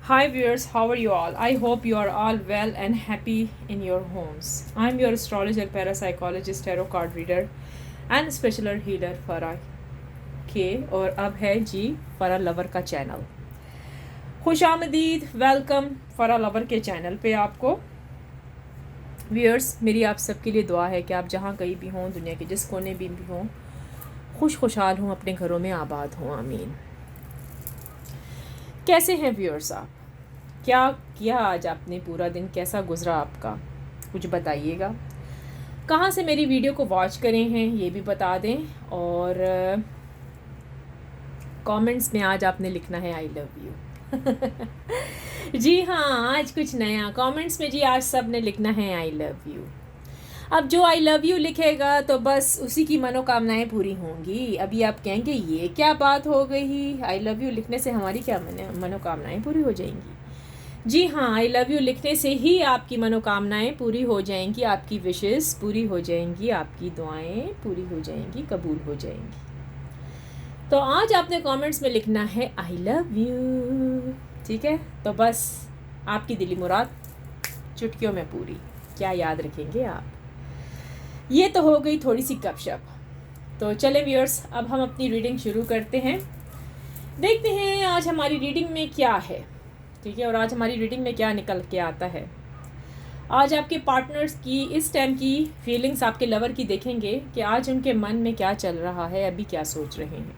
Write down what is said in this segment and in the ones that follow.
Hi viewers, how are you all? I hope you are all well and happy in your homes. I am your astrologer, parapsychologist, tarot card reader and special healer फरा के और अब है जी फरा lover का channel. खुश आमदीद, welcome फरा लवर के चैनल पे आपको। व्यूअर्स, मेरी आप सबके लिए दुआ है कि आप जहाँ कहीं भी हों, दुनिया के जिस कोने भी हों, खुशहाल हों, अपने घरों में आबाद हों, आमीन। कैसे हैं व्यूअर्स आप? क्या किया आज आपने? पूरा दिन कैसा गुजरा आपका? कुछ बताइएगा। कहाँ से मेरी वीडियो को वॉच करें हैं ये भी बता दें। और कमेंट्स में आज आपने लिखना है आई लव यू। जी हाँ, आज कुछ नया कमेंट्स में जी आज सब ने लिखना है आई लव यू। अब जो आई लव यू लिखेगा तो बस उसी की मनोकामनाएं पूरी होंगी। अभी आप कहेंगे ये क्या बात हो गई, आई लव यू लिखने से हमारी क्या मनोकामनाएं पूरी हो जाएंगी? जी हाँ, आई लव यू लिखने से ही आपकी मनोकामनाएं पूरी हो जाएंगी, आपकी विशेस पूरी हो जाएंगी, आपकी दुआएं पूरी हो जाएंगी, कबूल हो जाएंगी। तो आज आपने कमेंट्स में लिखना है आई लव यू, ठीक है? तो बस आपकी दिली मुराद चुटकियों में पूरी। क्या याद रखेंगे आप? ये तो हो गई थोड़ी सी गपशप। तो चले व्यूअर्स, अब हम अपनी रीडिंग शुरू करते हैं। देखते हैं आज हमारी रीडिंग में क्या है, ठीक है? और आज हमारी रीडिंग में क्या निकल के आता है। आज आपके पार्टनर्स की इस टाइम की फीलिंग्स, आपके लवर की देखेंगे कि आज उनके मन में क्या चल रहा है, अभी क्या सोच रहे हैं।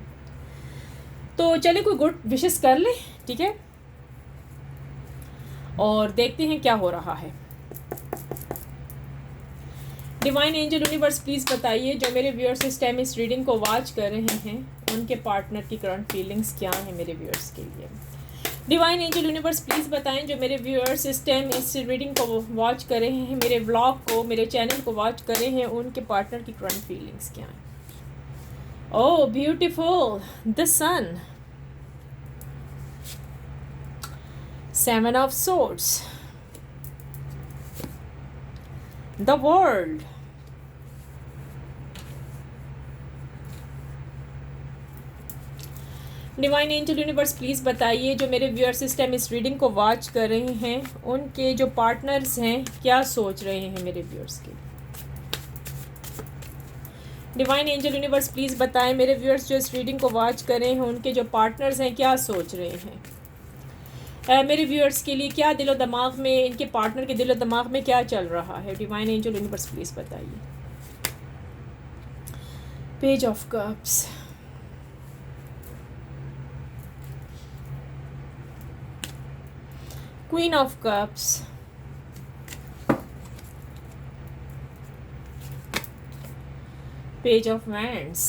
तो चले कोई गुड विशेस कर ले, ठीक है? और देखते हैं क्या हो रहा है। डिवाइन एंजल यूनिवर्स प्लीज़ बताइए, जो मेरे व्यूअर्स इस टाइम इस रीडिंग को वॉच कर रहे हैं, उनके पार्टनर की करंट फीलिंग्स क्या हैं मेरे व्यूअर्स के लिए। डिवाइन एंजल यूनिवर्स प्लीज़ बताएं, जो मेरे व्यूअर्स इस टाइम इस रीडिंग को वॉच कर रहे हैं, मेरे व्लॉग को, मेरे चैनल को वॉच कर रहे हैं, उनके पार्टनर की करंट फीलिंग्स क्या हैं। Oh beautiful, the sun, seven of swords, the world, divine angel universe please बताइए, जो मेरे व्यूअर्स इस टाइम इस रीडिंग को वॉच कर रहे हैं, उनके जो पार्टनर्स हैं क्या सोच रहे हैं मेरे व्यूअर्स के। डिवाइन एंजल यूनिवर्स प्लीज़ बताएं, मेरे व्यूअर्स जो इस रीडिंग को वॉच कर रहे हैं, उनके जो पार्टनर्स हैं क्या सोच रहे हैं। मेरे व्यूअर्स के लिए क्या दिलो दिमाग में, इनके पार्टनर के दिलो दिमाग में क्या चल रहा है। डिवाइन एंजल यूनिवर्स प्लीज़ बताइए। Page of cups, Queen of Cups, Page of Wands,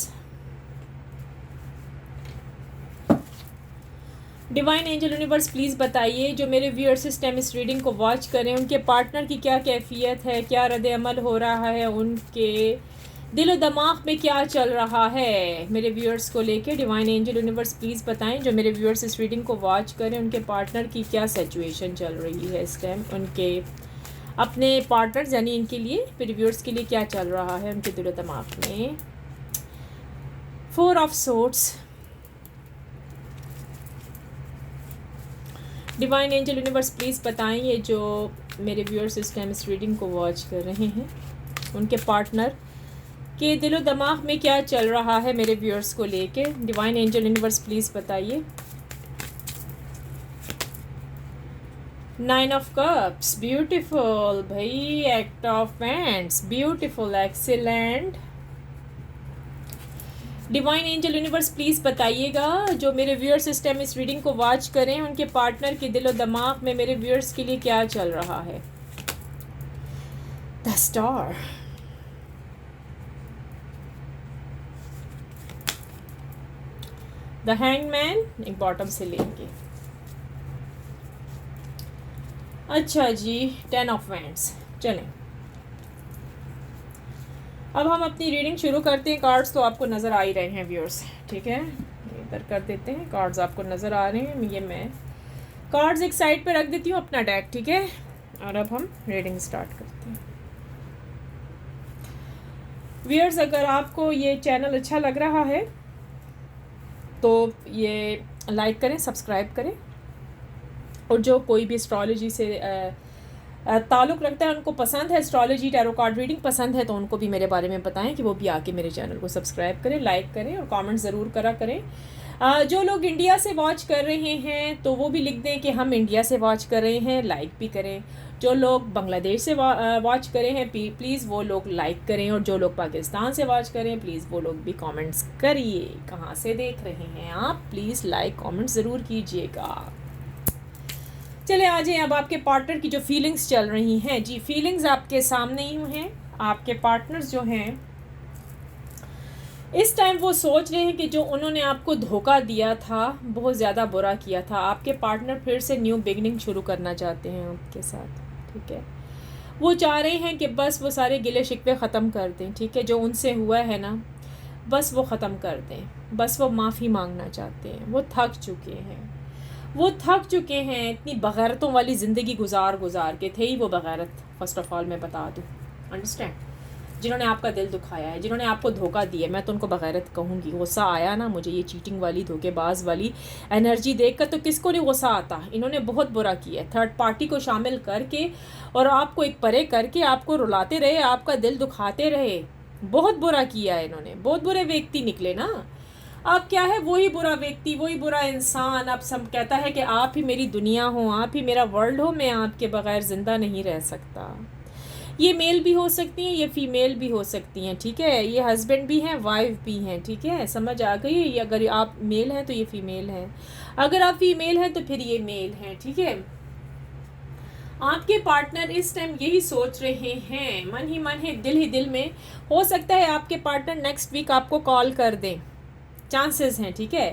divine angel universe please बताइए, जो मेरे व्यूअर्स इस टाइम इस रीडिंग को वॉच करें, उनके पार्टनर की क्या कैफियत है, क्या रद्द अमल हो रहा है, उनके दिलो दिमाग में क्या चल रहा है मेरे व्यूअर्स को लेके। डिवाइन एंजल यूनिवर्स प्लीज़ बताएं, जो मेरे व्यूअर्स इस रीडिंग को वॉच करें, उनके पार्टनर की क्या सिचुएशन चल रही है इस टाइम, उनके अपने पार्टनर्स यानी इनके लिए, मेरे व्यूअर्स के लिए क्या चल रहा है उनके दिलो दिमाग में। Four of swords, divine angel universe please बताएं, ये जो मेरे व्यूअर्स इस टाइम इस रीडिंग को वॉच कर रहे हैं, उनके पार्टनर के दिलो दिमाग में क्या चल रहा है मेरे व्यूअर्स को लेके। डिवाइन एंजल यूनिवर्स प्लीज़ बताइए। नाइन ऑफ कप्स, ब्यूटीफुल भाई, act of hands, beautiful, excellent. Divine angel universe please बताइएगा, जो मेरे व्यूअर्स इस टाइम इस रीडिंग को वॉच करें, उनके पार्टनर के दिलो दिमाग में मेरे व्यूअर्स के लिए क्या चल रहा है। द स्टार, द हैंगमैन, एक बॉटम से लेंगे। अच्छा जी, टेन ऑफ वैंड्स। चलें अब हम अपनी रीडिंग शुरू करते हैं। कार्ड्स तो आपको नज़र आ ही रहे हैं व्यूअर्स, ठीक है? इधर कर देते हैं, कार्ड्स आपको नज़र आ रहे हैं। ये मैं कार्ड्स एक साइड पे रख देती हूँ, अपना डेक, ठीक है? और अब हम रीडिंग स्टार्ट करते हैं। व्यूअर्स, अगर आपको ये चैनल अच्छा लग रहा है तो ये लाइक करें, सब्सक्राइब करें और जो कोई भी एस्ट्रोलॉजी से ताल्लुक़ रखता है, उनको पसंद है एस्ट्रोलॉजी, टैरो कार्ड रीडिंग पसंद है, तो उनको भी मेरे बारे में बताएं कि वो भी आके मेरे चैनल को सब्सक्राइब करें, लाइक करें और कमेंट ज़रूर करा करें। जो लोग इंडिया से वॉच कर रहे हैं तो वो भी लिख दें कि हम इंडिया से वॉच कर रहे हैं, लाइक भी करें। जो लोग बांग्लादेश से वॉच कर रहे हैं प्लीज़ वो लोग लाइक करें, और जो लोग पाकिस्तान से वॉच करें प्लीज़ वो लोग भी कमेंट्स करिए। कहाँ से देख रहे हैं आप, प्लीज़ लाइक कमेंट ज़रूर कीजिएगा। चले आ जाए अब आपके पार्टनर की जो फीलिंग्स चल रही हैं। जी, फीलिंग्स आपके सामने ही हैं। आपके पार्टनर्स जो हैं इस टाइम वो सोच रहे हैं कि जो उन्होंने आपको धोखा दिया था, बहुत ज़्यादा बुरा किया था। आपके पार्टनर फिर से न्यू बिगनिंग शुरू करना चाहते हैं आपके साथ, ठीक है। वो चाह रहे हैं कि बस वो सारे गिले शिकवे ख़त्म कर दें, ठीक है। जो उनसे हुआ है ना, बस वो ख़त्म कर दें, बस वो माफ़ी मांगना चाहते हैं। वो थक चुके हैं, इतनी बग़ैरतों वाली ज़िंदगी गुजार के। थे ही वो बग़ैरत, फ़र्स्ट ऑफ़ ऑल मैं बता दूँ, अंडरस्टैंड। जिन्होंने आपका दिल दुखाया है, जिन्होंने आपको धोखा दिया, मैं तो उनको बग़ैरत कहूँगी। गुस्सा आया ना मुझे ये चीटिंग वाली, धोखेबाज वाली एनर्जी देखकर, तो किसको नहीं गुस्सा आता। इन्होंने बहुत बुरा किया है, थर्ड पार्टी को शामिल करके और आपको एक परे करके आपको रुलाते रहे, आपका दिल दुखाते रहे। बहुत बुरा किया है इन्होंने, बहुत बुरे व्यक्ति निकले ना। अब क्या है, वही बुरा व्यक्ति, वही बुरा इंसान अब सब कहता है कि आप ही मेरी दुनिया हो, आप ही मेरा वर्ल्ड हो, मैं आपके बग़ैर ज़िंदा नहीं रह सकता। ये मेल भी हो सकती हैं, ये फ़ीमेल भी हो सकती हैं, ठीक है। ये हस्बैंड भी हैं, वाइफ भी हैं, ठीक है। समझ आ गई। ये अगर आप मेल हैं तो ये फ़ीमेल है, अगर आप फ़ीमेल हैं तो फिर ये मेल हैं, ठीक है। आपके पार्टनर इस टाइम यही सोच रहे हैं, मन ही मन है, दिल ही दिल में। हो सकता है आपके पार्टनर नेक्स्ट वीक आपको कॉल कर दें, चांसेस हैं, ठीक है।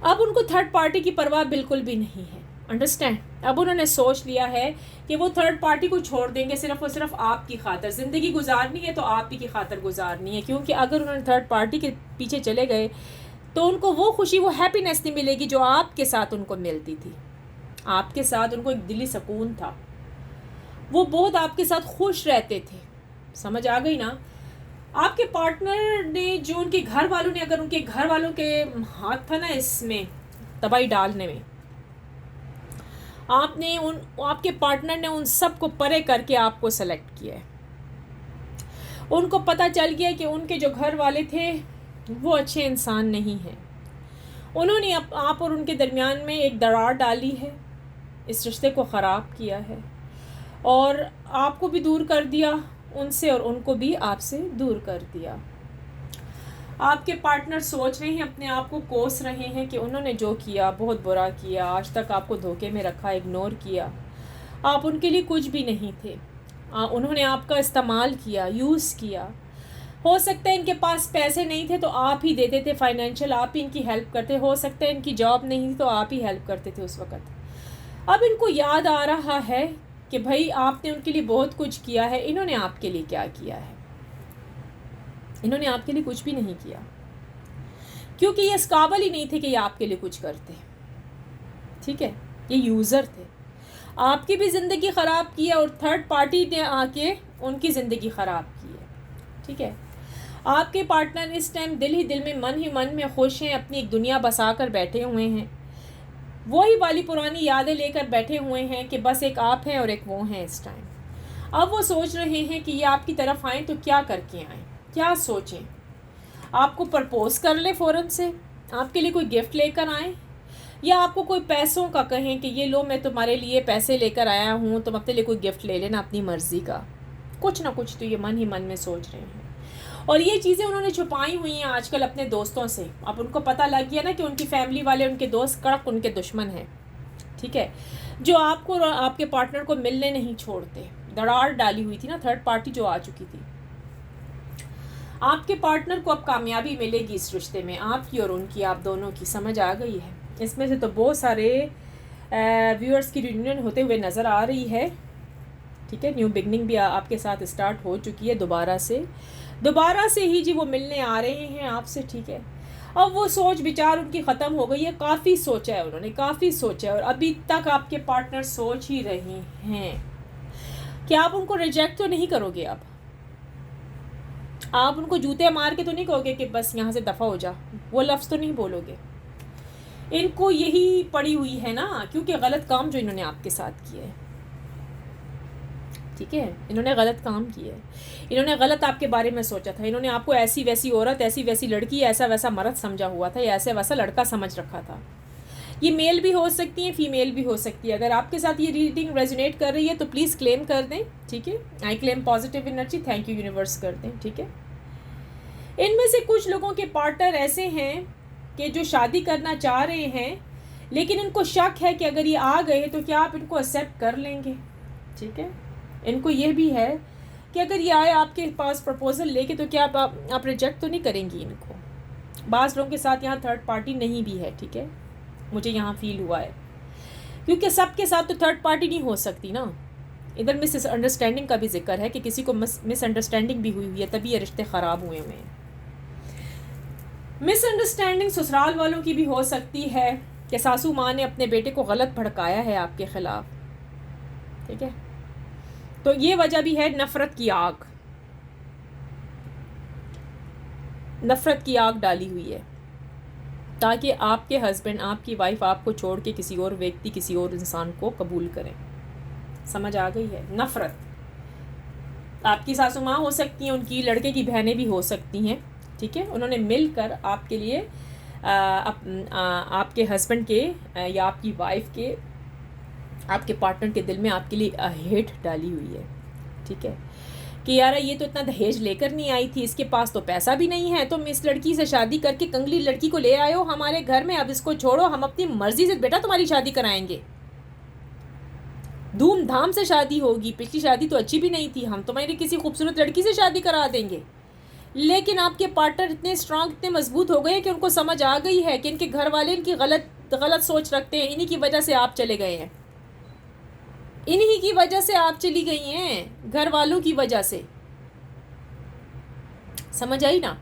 अब उनको थर्ड पार्टी की परवाह बिल्कुल भी नहीं है, अंडरस्टैंड। अब उन्होंने सोच लिया है कि वो थर्ड पार्टी को छोड़ देंगे सिर्फ और सिर्फ आपकी खातर। ज़िंदगी गुजारनी है तो आप ही की खातर गुजारनी है, क्योंकि अगर उन्होंने थर्ड पार्टी के पीछे चले गए तो उनको वो खुशी, वो हैप्पीनेस नहीं मिलेगी जो आपके साथ उनको मिलती थी। आपके साथ उनको एक दिली सुकून था, वो बहुत आपके साथ खुश रहते थे। समझ आ गई ना। आपके पार्टनर ने, जो उनके घर वालों ने, अगर उनके घर वालों के हाथ था ना इसमें तबाही डालने में, आपके पार्टनर ने उन सब को परे करके आपको सेलेक्ट किया है। उनको पता चल गया कि उनके जो घर वाले थे वो अच्छे इंसान नहीं हैं। उन्होंने आप और उनके दरमियान में एक दरार डाली है, इस रिश्ते को ख़राब किया है, और आपको भी दूर कर दिया उनसे और उनको भी आपसे दूर कर दिया। आपके पार्टनर सोच रहे हैं, अपने आप को कोस रहे हैं कि उन्होंने जो किया बहुत बुरा किया, आज तक आपको धोखे में रखा, इग्नोर किया, आप उनके लिए कुछ भी नहीं थे। उन्होंने आपका इस्तेमाल किया, यूज़ किया। हो सकता है इनके पास पैसे नहीं थे तो आप ही देते थे फाइनेंशियल, आप ही इनकी हेल्प करते। हो सकता है इनकी जॉब नहीं थी तो आप ही हेल्प करते थे उस वक़्त। अब इनको याद आ रहा है कि भाई आपने उनके लिए बहुत कुछ किया है, इन्होंने आपके लिए क्या किया है? इन्होंने आपके लिए कुछ भी नहीं किया, क्योंकि ये इस काबिल ही नहीं थे कि ये आपके लिए कुछ करते, ठीक है। ये यूज़र थे, आपकी भी ज़िंदगी ख़राब की है और थर्ड पार्टी ने आके उनकी ज़िंदगी ख़राब की है, ठीक है। आपके पार्टनर इस टाइम दिल ही दिल में, मन ही मन में खुश हैं, अपनी एक दुनिया बसा कर बैठे हुए हैं। वही वाली पुरानी यादें लेकर बैठे हुए हैं कि बस एक आप हैं और एक वो हैं इस टाइम। अब वो सोच रहे हैं कि ये आपकी तरफ आएँ तो क्या करके आएँ, क्या सोचें। आपको प्रपोज़ कर ले फ़ौरन से, आपके लिए कोई गिफ्ट लेकर आएँ, या आपको कोई पैसों का कहें कि ये लो मैं तुम्हारे लिए पैसे लेकर आया हूँ, तुम अपने लिए कोई गिफ्ट ले लेना अपनी मर्ज़ी का। कुछ ना कुछ तो ये मन ही मन में सोच रहे हैं, और ये चीज़ें उन्होंने छुपाई हुई हैं आजकल अपने दोस्तों से। अब उनको पता लग गया ना कि उनकी फैमिली वाले, उनके दोस्त कड़क उनके दुश्मन हैं, ठीक है, जो आपको और आपके पार्टनर को मिलने नहीं छोड़ते। दरार डाली हुई थी ना थर्ड पार्टी जो आ चुकी थी। आपके पार्टनर को अब कामयाबी मिलेगी इस रिश्ते में, आपकी और उनकी, आप दोनों की। समझ आ गई है। इसमें से तो बहुत सारे व्यूअर्स की रियूनियन होते हुए नज़र आ रही है, ठीक है। न्यू बिगनिंग भी आपके साथ स्टार्ट हो चुकी है दोबारा से ही जी वो मिलने आ रहे हैं आपसे, ठीक है। अब वो सोच विचार उनकी ख़त्म हो गई है, काफ़ी सोचा है उन्होंने, काफ़ी सोचा है, और अभी तक आपके पार्टनर सोच ही रहे हैं कि आप उनको रिजेक्ट तो नहीं करोगे। आप उनको जूते मार के तो नहीं कहोगे कि बस यहाँ से दफ़ा हो जा, वो लफ्ज़ तो नहीं बोलोगे। इनको यही पड़ी हुई है ना, क्योंकि गलत काम जो इन्होंने आपके साथ किया है, ठीक है, इन्होंने गलत काम किया है, इन्होंने गलत आपके बारे में सोचा था, इन्होंने आपको ऐसी वैसी औरत, ऐसी वैसी लड़की, ऐसा वैसा मर्द समझा हुआ था, या ऐसा वैसा लड़का समझ रखा था। ये मेल भी हो सकती है, फीमेल भी हो सकती है। अगर आपके साथ ये रीडिंग रेजोनेट कर रही है तो प्लीज़ क्लेम कर दें, ठीक है। आई claim positive energy, thank you universe कर दें, ठीक है। इनमें से कुछ लोगों के पार्टनर ऐसे हैं कि जो शादी करना चाह रहे हैं, लेकिन इनको शक है कि अगर ये आ गए तो क्या आप इनको एक्सेप्ट कर लेंगे, ठीक है। इनको ये भी है कि अगर ये आए आपके पास प्रपोजल लेके तो क्या आप रिजेक्ट तो नहीं करेंगी इनको। बाज़ लोगों के साथ यहाँ थर्ड पार्टी नहीं भी है, ठीक है, मुझे यहाँ फील हुआ है, क्योंकि सबके साथ तो थर्ड पार्टी नहीं हो सकती ना। इधर मिसअंडरस्टैंडिंग का भी जिक्र है कि किसी को मिसअंडरस्टैंडिंग भी हुई हुई है, तभी ये रिश्ते ख़राब हुए हुए हैं। मिसअंडरस्टैंडिंग ससुराल वालों की भी हो सकती है कि सासू माँ ने अपने बेटे को गलत भड़काया है आपके ख़िलाफ़, ठीक है। तो ये वजह भी है, नफ़रत की आग, नफ़रत की आग डाली हुई है ताकि आपके हस्बैंड, आपकी वाइफ आपको छोड़ के किसी और व्यक्ति, किसी और इंसान को कबूल करें। समझ आ गई है? नफ़रत आपकी सासू माँ हो सकती हैं, उनकी लड़के की बहनें भी हो सकती हैं, ठीक है। उन्होंने मिलकर आपके लिए आपके हस्बैंड के या आपकी वाइफ के, आपके पार्टनर के दिल में आपके लिए हेट डाली हुई है, ठीक है, कि यार ये तो इतना दहेज लेकर नहीं आई थी, इसके पास तो पैसा भी नहीं है, तुम इस लड़की से शादी करके कंगली लड़की को ले आए हो हमारे घर में, अब इसको छोड़ो, हम अपनी मर्जी से बेटा तुम्हारी शादी कराएंगे, धूमधाम से शादी होगी, पिछली शादी तो अच्छी भी नहीं थी, हम तुम्हारी किसी खूबसूरत लड़की से शादी करा देंगे। लेकिन आपके पार्टनर इतने स्ट्रांग, इतने मजबूत हो गए हैं कि उनको समझ आ गई है कि इनके घर वाले इनकी गलत सोच रखते हैं, इन्हीं की वजह से आप चले गए हैं, इन्हीं की वजह से आप चली गई हैं, घर वालों की वजह से। समझ आई ना?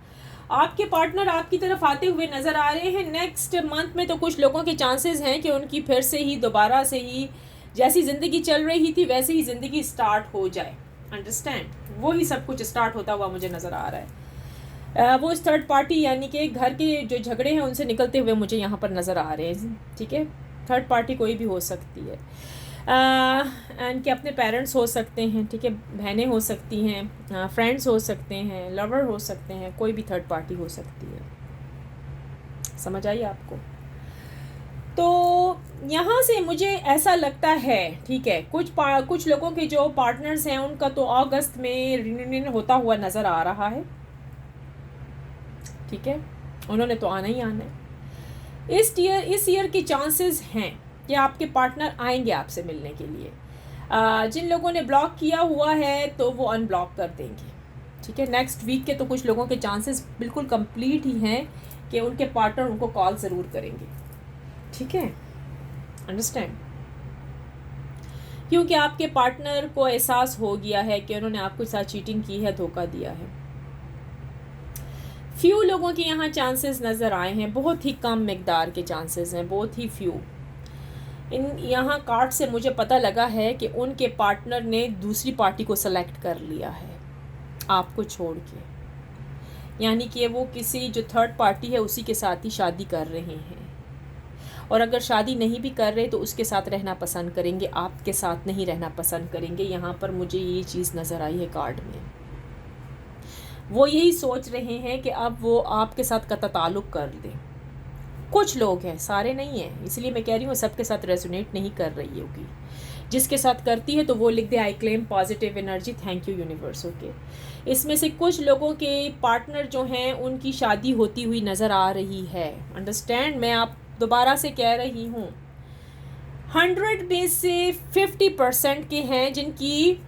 आपके पार्टनर आपकी तरफ आते हुए नज़र आ रहे हैं। नेक्स्ट मंथ में तो कुछ लोगों के चांसेस हैं कि उनकी फिर से ही दोबारा से ही जैसी ज़िंदगी चल रही थी वैसे ही ज़िंदगी स्टार्ट हो जाए। अंडरस्टैंड? वो ही सब कुछ स्टार्ट होता हुआ मुझे नज़र आ रहा है। वो इस थर्ड पार्टी यानी कि घर के जो झगड़े हैं उनसे निकलते हुए मुझे यहाँ पर नज़र आ रहे हैं, ठीक है। थर्ड पार्टी कोई भी हो सकती है, एंड के अपने पेरेंट्स हो सकते हैं, ठीक है, बहनें हो सकती हैं, फ्रेंड्स हो सकते हैं, लवर हो सकते हैं, कोई भी थर्ड पार्टी हो सकती है। समझ आई आपको? तो यहाँ से मुझे ऐसा लगता है, ठीक है, कुछ लोगों के जो पार्टनर्स हैं उनका तो अगस्त में रियूनियन होता हुआ नज़र आ रहा है, ठीक है, उन्होंने तो आना ही आना है। इस ईयर के चांसेस हैं कि आपके पार्टनर आएंगे आपसे मिलने के लिए। जिन लोगों ने ब्लॉक किया हुआ है तो वो अनब्लॉक कर देंगे, ठीक है। नेक्स्ट वीक के तो कुछ लोगों के चांसेस बिल्कुल कंप्लीट ही हैं कि उनके पार्टनर उनको कॉल ज़रूर करेंगे, ठीक है। अंडरस्टैंड? क्योंकि आपके पार्टनर को एहसास हो गया है कि उन्होंने आपके साथ चीटिंग की है, धोखा दिया है। फ्यू लोगों के यहाँ चांसेस नज़र आए हैं, बहुत ही कम मिकदार के चांसेस हैं, बहुत ही फ्यू। यहाँ कार्ड से मुझे पता लगा है कि उनके पार्टनर ने दूसरी पार्टी को सेलेक्ट कर लिया है आपको छोड़ के, यानी कि वो किसी जो थर्ड पार्टी है उसी के साथ ही शादी कर रहे हैं, और अगर शादी नहीं भी कर रहे तो उसके साथ रहना पसंद करेंगे, आपके साथ नहीं रहना पसंद करेंगे। यहाँ पर मुझे ये चीज़ नज़र आई है कार्ड में। वो यही सोच रहे हैं कि अब वो आपके साथ कतई ताल्लुक़ कर दें। कुछ लोग हैं, सारे नहीं हैं, इसलिए मैं कह रही हूँ सबके साथ रेजोनेट नहीं कर रही होगी। जिसके साथ करती है तो वो लिख दे I claim positive energy, thank you universe, okay. इसमें से कुछ लोगों के पार्टनर जो हैं उनकी शादी होती हुई नज़र आ रही है। अंडरस्टैंड? मैं आप दोबारा से कह रही हूँ, 100 में से 50% के हैं जिनकी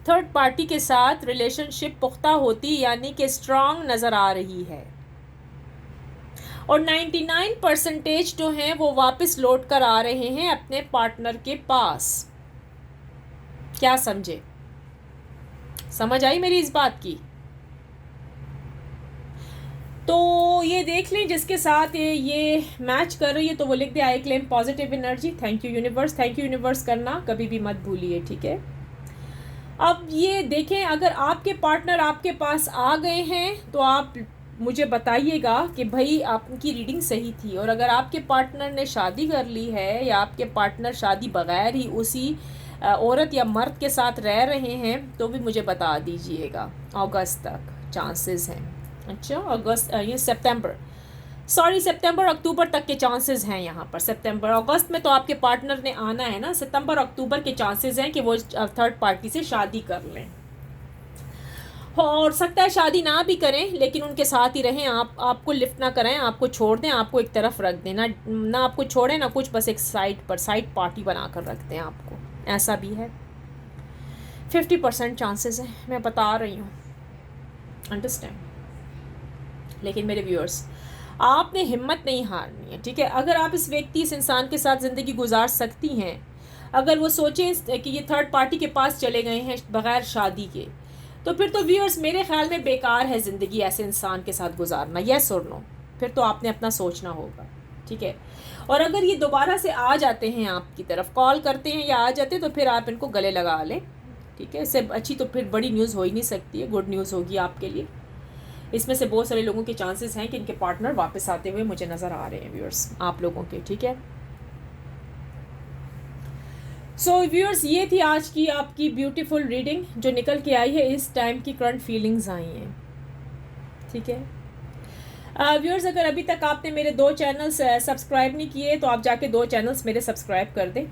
थर्ड पार्टी के साथ रिलेशनशिप पुख्ता होती यानी कि स्ट्रांग नज़र आ रही है, और 99% जो हैं वो वापस लौट कर आ रहे हैं अपने पार्टनर के पास। क्या समझे? समझ आई मेरी इस बात की? तो ये देख लें जिसके साथ ये मैच कर रही है तो वो लिख दे I claim positive energy, thank you universe. Thank you universe करना कभी भी मत भूलिए, ठीक है। अब ये देखें, अगर आपके पार्टनर आपके पास आ गए हैं तो आप मुझे बताइएगा कि भाई आपकी रीडिंग सही थी। और अगर आपके पार्टनर ने शादी कर ली है या आपके पार्टनर शादी बगैर ही उसी औरत या मर्द के साथ रह रहे हैं तो भी मुझे बता दीजिएगा। अगस्त तक चांसेस हैं। अच्छा, अगस्त ये सितंबर अक्टूबर तक के चांसेस हैं यहाँ पर। सितंबर अगस्त में तो आपके पार्टनर ने आना है ना, सितंबर अक्टूबर के चांसेस हैं कि वो थर्ड पार्टी से शादी कर लें। हो सकता है शादी ना भी करें लेकिन उनके साथ ही रहें, आपको लिफ्ट ना करें, आपको छोड़ दें, आपको एक तरफ रख दें, ना आपको छोड़ें ना कुछ, बस एक साइड पार्टी बना कर रख दें आपको। ऐसा भी है, 50% चांसेस हैं, मैं बता रही हूँ, अंडरस्टैंड। लेकिन मेरे व्यूअर्स, आपने हिम्मत नहीं हारनी है, ठीक है। अगर आप इस इंसान के साथ ज़िंदगी गुजार सकती हैं, अगर वो सोचें कि ये थर्ड पार्टी के पास चले गए हैं बग़ैर शादी के, तो फिर तो व्यूअर्स मेरे ख़्याल में बेकार है ज़िंदगी ऐसे इंसान के साथ गुजारना, यस और नो। फिर तो आपने अपना सोचना होगा, ठीक है। और अगर ये दोबारा से आ जाते हैं आपकी तरफ, कॉल करते हैं या आ जाते हैं, तो फिर आप इनको गले लगा लें, ठीक है। इससे अच्छी तो फिर बड़ी न्यूज़ हो ही नहीं सकती है, गुड न्यूज़ होगी आपके लिए। इसमें से बहुत सारे लोगों के चांसेस हैं कि इनके पार्टनर वापस आते हुए मुझे नज़र आ रहे हैं व्यूअर्स, आप लोगों के, ठीक है। सो व्यूअर्स, ये थी आज की आपकी ब्यूटीफुल रीडिंग जो निकल के आई है, इस टाइम की करंट फीलिंग्स आई हैं, ठीक है। व्यूअर्स, अगर अभी तक आपने मेरे 2 चैनल्स सब्सक्राइब नहीं किए तो आप जाके 2 चैनल्स मेरे सब्सक्राइब कर दें,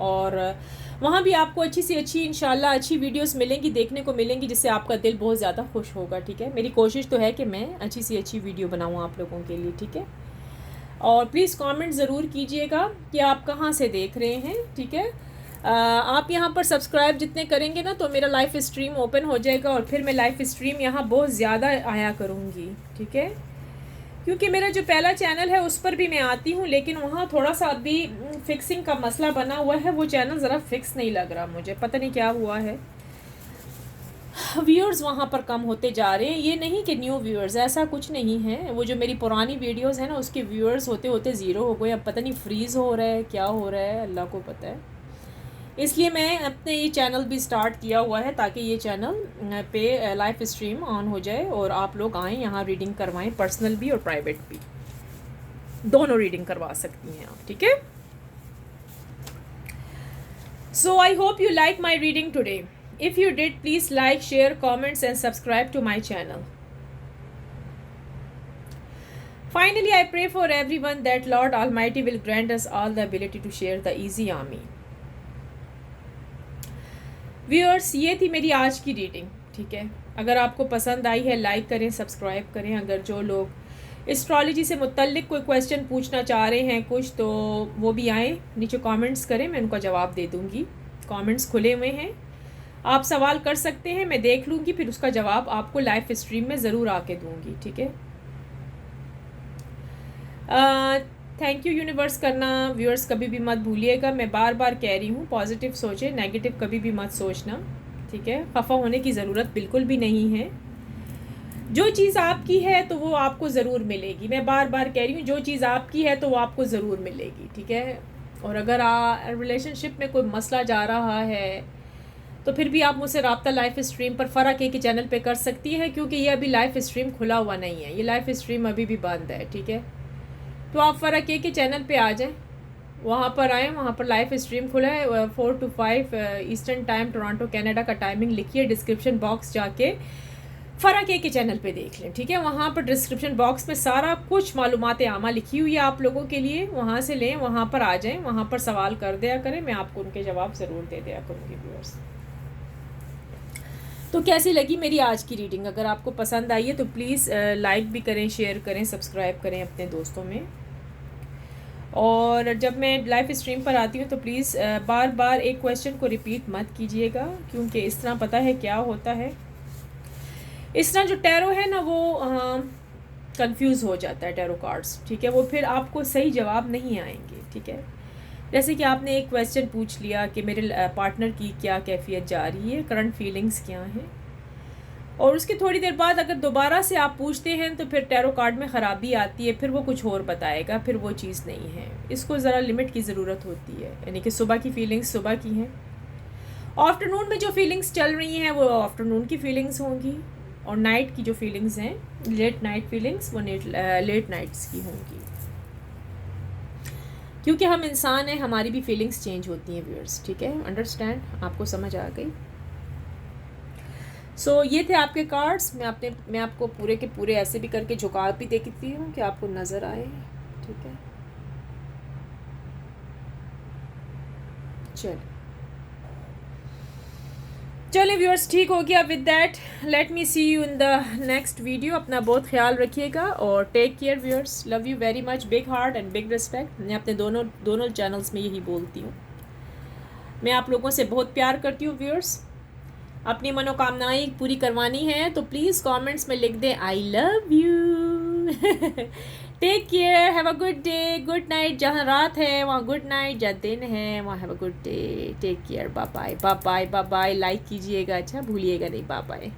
और वहाँ भी आपको अच्छी से अच्छी इंशाल्लाह अच्छी वीडियोस मिलेंगी, देखने को मिलेंगी, जिससे आपका दिल बहुत ज़्यादा खुश होगा, ठीक है। मेरी कोशिश तो है कि मैं अच्छी से अच्छी वीडियो बनाऊँ आप लोगों के लिए, ठीक है। और प्लीज़ कमेंट ज़रूर कीजिएगा कि आप कहाँ से देख रहे हैं, ठीक है। आप यहाँ पर सब्सक्राइब जितने करेंगे ना तो मेरा लाइव स्ट्रीम ओपन हो जाएगा, और फिर मैं लाइव स्ट्रीम यहाँ बहुत ज़्यादा आया करूँगी, ठीक है। क्योंकि मेरा जो पहला चैनल है उस पर भी मैं आती हूँ, लेकिन वहाँ थोड़ा सा अभी फिक्सिंग का मसला बना हुआ है, वो चैनल ज़रा फिक्स नहीं लग रहा मुझे, पता नहीं क्या हुआ है। व्यूअर्स वहाँ पर कम होते जा रहे हैं, ये नहीं कि न्यू व्यूअर्स, ऐसा कुछ नहीं है। वो जो मेरी पुरानी वीडियोस हैं ना, उसके व्यूअर्स होते होते ज़ीरो हो गए, अब पता नहीं फ्रीज़ हो रहा है, क्या हो रहा है, अल्लाह को पता है। इसलिए मैं अपने ये चैनल भी स्टार्ट किया हुआ है ताकि ये चैनल पे लाइव स्ट्रीम ऑन हो जाए और आप लोग आएँ यहाँ रीडिंग करवाएं, पर्सनल भी और प्राइवेट भी, दोनों रीडिंग करवा सकती हैं आप, ठीक है। So I hope you like my reading today. If you did, please like, share, comments and subscribe to my channel. Finally, I pray for everyone that Lord Almighty will grant us all the ability to share the easy army. Viewers, ये थी मेरी आज की reading, ठीक है। अगर आपको पसंद आई है लाइक करें, सब्सक्राइब करें। अगर जो लोग एस्ट्रोलॉजी से मुतल्लिक कोई क्वेश्चन पूछना चाह रहे हैं कुछ, तो वो भी आएँ, नीचे कमेंट्स करें, मैं उनका जवाब दे दूँगी। कमेंट्स खुले हुए हैं, आप सवाल कर सकते हैं, मैं देख लूँगी, फिर उसका जवाब आपको लाइव स्ट्रीम में ज़रूर आके दूँगी, ठीक है। थैंक यू यूनिवर्स करना व्यूअर्स कभी भी मत भूलिएगा, मैं बार बार कह रही हूँ, पॉजिटिव सोचें, नेगेटिव कभी भी मत सोचना, ठीक है। खफा होने की ज़रूरत बिल्कुल भी नहीं है। जो चीज़ आपकी है तो वो आपको ज़रूर मिलेगी, मैं बार बार कह रही हूँ, जो चीज़ आपकी है तो वो आपको ज़रूर मिलेगी, ठीक है। और अगर रिलेशनशिप में कोई मसला जा रहा है तो फिर भी आप मुझसे रब्ता लाइव स्ट्रीम पर फ़र्क के चैनल पे कर सकती है, क्योंकि ये अभी लाइव स्ट्रीम खुला हुआ नहीं है, ये लाइव स्ट्रीम अभी भी बंद है, ठीक है। तो आप फ़र्क के चैनल पे आ जाएं, वहाँ पर आएँ, वहाँ पर लाइव स्ट्रीम खुला है 4 to 5 eastern time, Toronto Canada का टाइमिंग लिखिए, डिस्क्रिप्शन बॉक्स जाके फ़र्क के चैनल पे देख लें, ठीक है। वहाँ पर डिस्क्रिप्शन बॉक्स में सारा कुछ मालूमात आमा लिखी हुई है आप लोगों के लिए, वहाँ से लें, वहाँ पर आ जाएँ, वहाँ पर सवाल कर दिया करें, मैं आपको उनके जवाब ज़रूर दे दिया करूँगी व्यूअर्स। तो कैसी लगी मेरी आज की रीडिंग? अगर आपको पसंद आई है तो प्लीज़ लाइक भी करें, शेयर करें, सब्सक्राइब करें अपने दोस्तों में। और जब मैं लाइव स्ट्रीम पर आती हूँ तो प्लीज़ बार बार एक क्वेश्चन को रिपीट मत कीजिएगा, क्योंकि इस तरह पता है क्या होता है, इस तरह जो टैरो है ना वो कंफ्यूज हो जाता है, टैरो कार्ड्स, ठीक है। वो फिर आपको सही जवाब नहीं आएंगे, ठीक है। जैसे कि आपने एक क्वेश्चन पूछ लिया कि मेरे पार्टनर की क्या कैफियत जा रही है, करंट फीलिंग्स क्या हैं, और उसके थोड़ी देर बाद अगर दोबारा से आप पूछते हैं तो फिर टैरो कार्ड में ख़राबी आती है, फिर वो कुछ और बताएगा, फिर वो चीज़ नहीं है। इसको ज़रा लिमिट की ज़रूरत होती है, यानी कि सुबह की फीलिंग्स सुबह की हैं, आफ्टरनून में जो फीलिंग्स चल रही हैं वो आफ्टरनून की फीलिंग्स होंगी, और नाइट की जो फीलिंग्स हैं, लेट नाइट फीलिंग्स, वो लेट नाइट्स की होंगी, क्योंकि हम इंसान हैं, हमारी भी फीलिंग्स चेंज होती हैं व्यूअर्स, ठीक है, अंडरस्टैंड, आपको समझ आ गई। सो ये थे आपके कार्ड्स। मैं आपको पूरे के पूरे ऐसे भी करके झुका भी देखती हूँ कि आपको नज़र आए, ठीक है। चलिए व्यूअर्स, ठीक हो गया। With that let me see you in the next video. अपना बहुत ख्याल रखिएगा और take care viewers. Love you very much, big heart and big respect. मैं अपने दोनों चैनल्स में यही बोलती हूँ। मैं आप लोगों से बहुत प्यार करती हूँ व्यूअर्स। अपनी मनोकामनाएं पूरी करवानी है तो प्लीज़ कमेंट्स में लिख दें I love you. Take care, have a good day, good night. जहाँ रात है वहाँ गुड नाइट, जहाँ दिन है वहाँ have a good day. Take care, bye bye bye bye bye bye. Like कीजिएगा, अच्छा भूलिएगा नहीं, बाय बाय।